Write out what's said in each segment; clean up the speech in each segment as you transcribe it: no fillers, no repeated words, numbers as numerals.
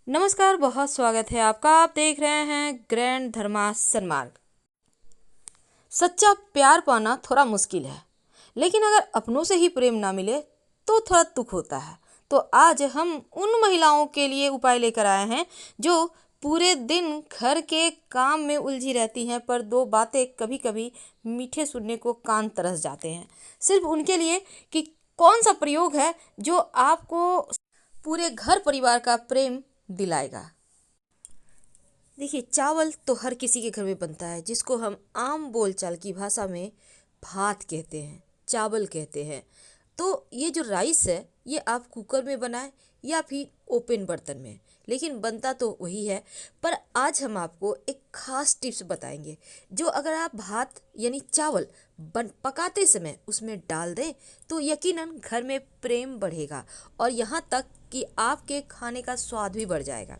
नमस्कार, बहुत स्वागत है आपका। आप देख रहे हैं ग्रैंड धर्मा सन्मार्ग। सच्चा प्यार पाना थोड़ा मुश्किल है, लेकिन अगर अपनों से ही प्रेम ना मिले तो थोड़ा दुख होता है। तो आज हम उन महिलाओं के लिए उपाय लेकर आए हैं जो पूरे दिन घर के काम में उलझी रहती हैं, पर दो बातें कभी कभी मीठे सुनने को कान तरस जाते हैं। सिर्फ उनके लिए कि कौन सा प्रयोग है जो आपको पूरे घर परिवार का प्रेम दिलाएगा। देखिए, चावल तो हर किसी के घर में बनता है, जिसको हम आम बोलचाल की भाषा में भात कहते हैं, चावल कहते हैं। तो ये जो राइस है, ये आप कुकर में बनाएं या फिर ओपन बर्तन में, लेकिन बनता तो वही है। पर आज हम आपको एक खास टिप्स बताएंगे, जो अगर आप भात यानी चावल पकाते समय उसमें डाल दें तो यकीनन घर में प्रेम बढ़ेगा और यहाँ तक कि आपके खाने का स्वाद भी बढ़ जाएगा।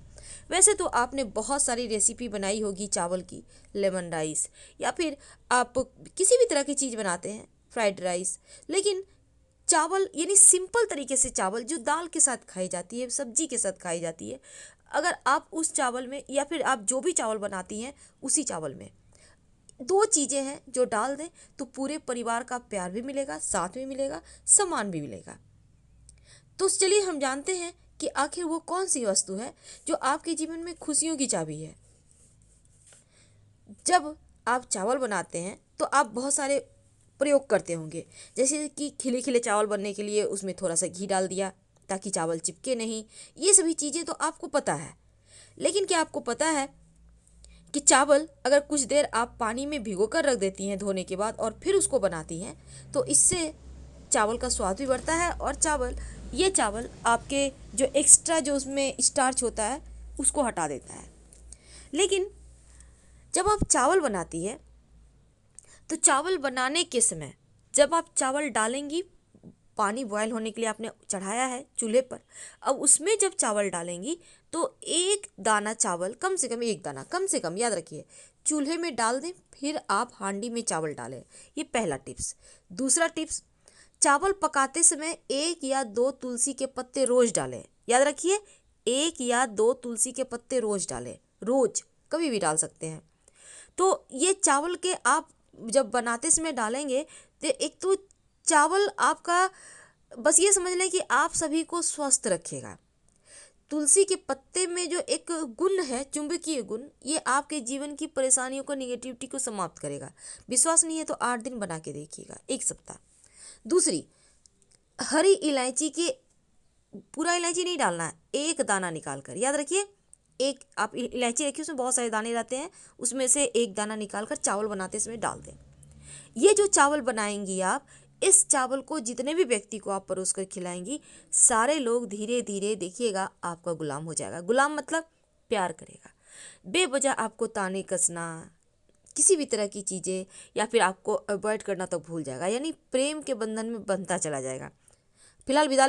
वैसे तो आपने बहुत सारी रेसिपी बनाई होगी चावल की, लेमन राइस या फिर आप किसी भी तरह की चीज़ बनाते हैं, फ्राइड राइस। लेकिन चावल यानी सिंपल तरीके से चावल जो दाल के साथ खाई जाती है, सब्जी के साथ खाई जाती है, अगर आप उस चावल में या फिर आप जो भी चावल बनाती हैं उसी चावल में दो चीज़ें हैं जो डाल दें तो पूरे परिवार का प्यार भी मिलेगा, साथ में मिलेगा, सम्मान भी मिलेगा। तो चलिए हम जानते हैं कि आखिर वो कौन सी वस्तु है जो आपके जीवन में खुशियों की चाबी है। जब आप चावल बनाते हैं तो आप बहुत सारे प्रयोग करते होंगे, जैसे कि खिले खिले चावल बनने के लिए उसमें थोड़ा सा घी डाल दिया ताकि चावल चिपके नहीं। ये सभी चीज़ें तो आपको पता है, लेकिन क्या आपको पता है कि चावल अगर कुछ देर आप पानी में भिगो कर रख देती हैं धोने के बाद और फिर उसको बनाती हैं तो इससे चावल का स्वाद भी बढ़ता है और ये चावल आपके जो एक्स्ट्रा जो उसमें स्टार्च होता है उसको हटा देता है। लेकिन जब आप चावल बनाती है तो चावल बनाने के समय जब आप चावल डालेंगी, पानी बॉयल होने के लिए आपने चढ़ाया है चूल्हे पर, अब उसमें जब चावल डालेंगी तो एक दाना चावल, कम से कम एक दाना, कम से कम याद रखिए, चूल्हे में डाल दें, फिर आप हांडी में चावल डालें। ये पहला टिप्स। दूसरा टिप्स, चावल पकाते समय एक या दो तुलसी के पत्ते रोज डालें। याद रखिए, एक या दो तुलसी के पत्ते रोज डालें, रोज, कभी भी डाल सकते हैं। तो ये चावल के आप जब बनाते समय डालेंगे तो एक तो चावल आपका, बस ये समझ लें कि आप सभी को स्वस्थ रखेगा। तुलसी के पत्ते में जो एक गुण है, चुंबकीय गुण, ये आपके जीवन की परेशानियों को, निगेटिविटी को समाप्त करेगा। विश्वास नहीं है तो 8 दिन बना के देखिएगा, एक सप्ताह। दूसरी, हरी इलायची के, पूरा इलायची नहीं डालना है, एक दाना निकाल कर, याद रखिए, एक आप इलायची रखिए उसमें बहुत सारे दाने रहते हैं, उसमें से एक दाना निकाल कर चावल बनाते समय डाल दें। ये जो चावल बनाएंगी आप, इस चावल को जितने भी व्यक्ति को आप परोस कर खिलाएंगी, सारे लोग धीरे धीरे देखिएगा आपका गुलाम हो जाएगा। गुलाम मतलब प्यार करेगा। बेवजह आपको ताने कसना, किसी भी तरह की चीज़ें या फिर आपको अवॉइड करना तो भूल जाएगा, यानी प्रेम के बंधन में बंधता चला जाएगा। फिलहाल विदा